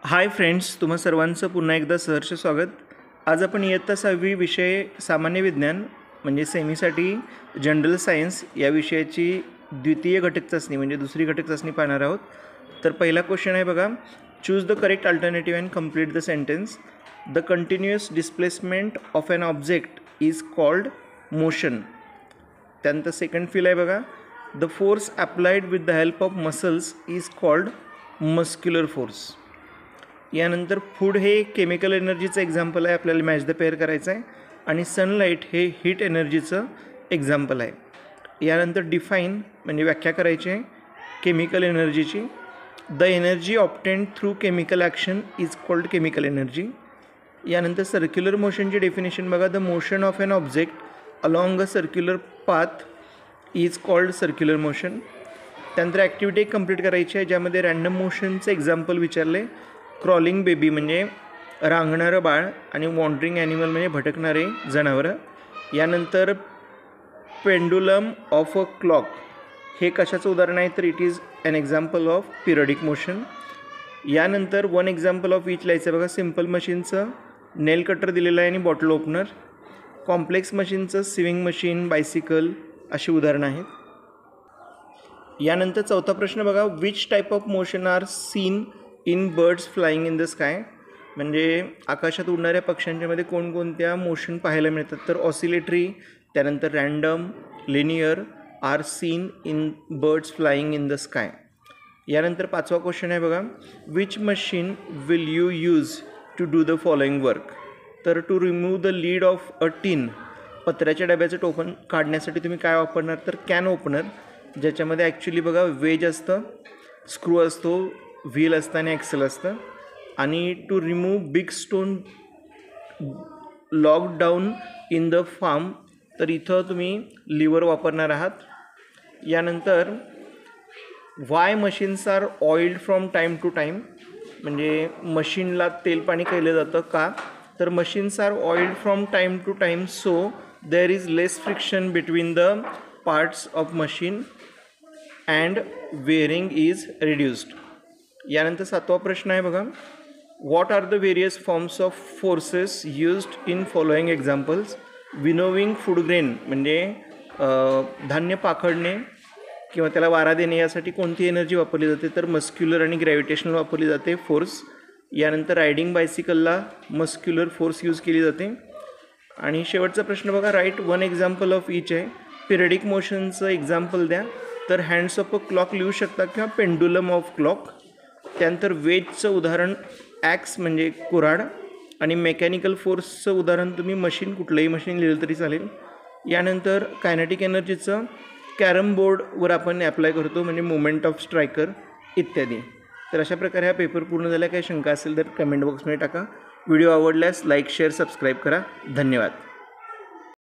Hi friends, तुम्हा सर्वांचं पुन्हा एकदा सहर्ष स्वागत। आज आपण इयत्ता 6वी विषय सामान्य विज्ञान म्हणजे सेमीसाठी जनरल सायन्स या विषयाची द्वितीय घटक चाचणी म्हणजे दुसरी घटक चाचणी पाहणार आहोत। तर पहिला क्वेश्चन आहे बघा, choose the correct alternative and complete the sentence. The continuous displacement of an object is called motion. त्यानंतर सेकंड फील आहे बघा, the force applied with the help of muscles is called muscular force. यानंतर food हे chemical एनर्जीचं example आहे, आपल्याला match the pair करायचं आहे। आणि सनलाईट हे हीट एनर्जीचं एक्झाम्पल आहे। यानंतर डिफाईन म्हणजे व्याख्या करायची आहे केमिकल एनर्जीची। The energy obtained through chemical action is called chemical energy. यानंतर सर्क्युलर मोशनची डेफिनेशन बघा, the motion of an object along a circular path is called circular motion. त्यानंतर ॲक्टिव्हिटी कंप्लीट करायची आहे ज्यामध्ये रँडम मोशनचं एक्झाम्पल विचारले, क्रॉलिंग बेबी म्हणजे रांगणारं बाळ आणि wandering animal म्हणजे भटकणारे जनावरं। यानंतर पेंडुलम ऑफ अ क्लॉक हे कशाचं उदाहरण आहे, तर it is an example of periodic motion. यानंतर वन एक्झाम्पल ऑफ इच लिहायचं बघा, सिम्पल मशीनचं नेल कटर दिलेलं आहे आणि बॉटल ओपनर। कॉम्प्लेक्स मशीनचं सिविंग मशीन, बायसिकल अशी उदाहरणं आहेत। यानंतर चौथा प्रश्न बघा, which type of motion are seen in birds flying in the sky. म्हणजे आकाशात उडणाऱ्या पक्ष्यांच्यामध्ये कोणकोणत्या मोशन पाहायला मिळतात, तर ऑसिलेटरी, त्यानंतर random, linear are seen in birds flying in the sky. यानंतर पाचवा क्वेश्चन आहे बघा, which machine will you use to do the following work. तर to remove the lid of a tin, पत्र्याच्या डब्याचं टोपण काढण्यासाठी तुम्ही काय वापरणार, तर कॅन ओपनर, ज्याच्यामध्ये ॲक्च्युली बघा वेज असतं, स्क्रू असतो, व्हील असतं आणि ॲक्सल असतं। आणि to remove big stone lock down in the farm, तर इथं तुम्ही लिव्हर वापरणार आहात। यानंतर why machines are oiled from time to time, म्हणजे मशीनला तेल पाणी केलं जातं का, तर machines are oiled from time to time so there is less friction between the parts of machine and wearing is reduced. यानंतर सातवा प्रश्न आहे बघा, what are the various forms of forces used in following examples. Winnowing food grain म्हणजे धान्य पाखडणे किंवा त्याला वारा देणे यासाठी कोणती एनर्जी वापरली जाते, तर मस्क्युलर आणि ग्रॅव्हिटेशनल वापरली जाते फोर्स। यानंतर रायडिंग बायसिकलला मस्क्युलर फोर्स यूज केली जाते। आणि शेवटचा प्रश्न बघा, write one example of each आहे, पिरियडिक मोशनचं एक्झाम्पल द्या, तर हँड्स ऑफ अ क्लॉक लिहू शकता किंवा पेंडुलम ऑफ क्लॉक। त्यानंतर वेजचं उदाहरण ॲक्स म्हणजे कुऱ्हाड आणि मेकॅनिकल फोर्सचं उदाहरण तुम्ही मशीन, कुठलंही मशीन लिहिलं तरी चालेल। यानंतर कायनेटिक एनर्जीचं कॅरम बोर्डवर आपण ॲप्लाय करतो म्हणजे मुवमेंट ऑफ स्ट्रायकर इत्यादी। तर अशा प्रकारे हा पेपर पूर्ण झाला। काही शंका असेल तर कमेंट बॉक्समध्ये टाका। व्हिडिओ आवडल्यास लाईक, शेअर, सबस्क्राईब करा। धन्यवाद।